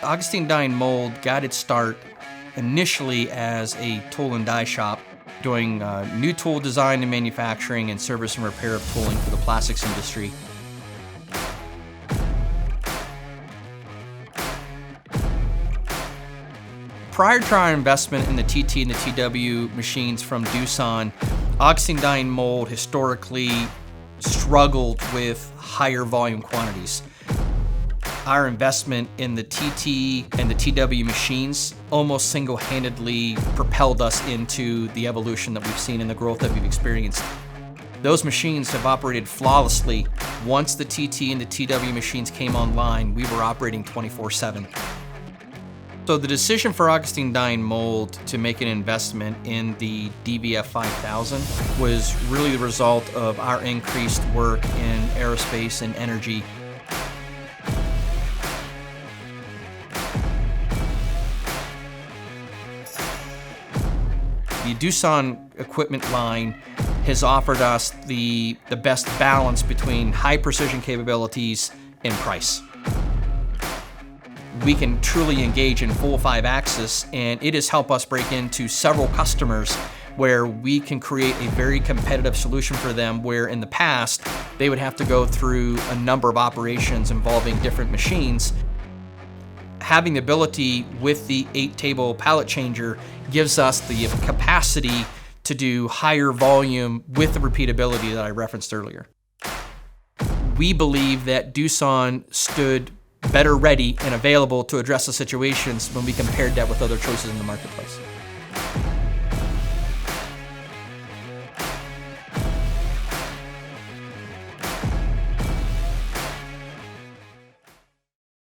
Augustine Die Mold got its start initially as a tool and die shop, doing new tool design and manufacturing and service and repair of tooling for the plastics industry. Prior to our investment in the TT and the TW machines from Doosan, Augustine Die Mold historically struggled with higher volume quantities. Our investment in the TT and the TW machines almost single-handedly propelled us into the evolution that we've seen and the growth that we've experienced. Those machines have operated flawlessly. Once the TT and the TW machines came online, we were operating 24/7. So the decision for Augustine Die Mold to make an investment in the DVF 5000 was really the result of our increased work in aerospace and energy. The Doosan equipment line has offered us the best balance between high precision capabilities and price. We can truly engage in full 5-axis, and it has helped us break into several customers where we can create a very competitive solution for them, where in the past they would have to go through a number of operations involving different machines. Having the ability with the 8-table pallet changer gives us the capacity to do higher volume with the repeatability that I referenced earlier. We believe that Doosan stood better ready and available to address the situations when we compared that with other choices in the marketplace.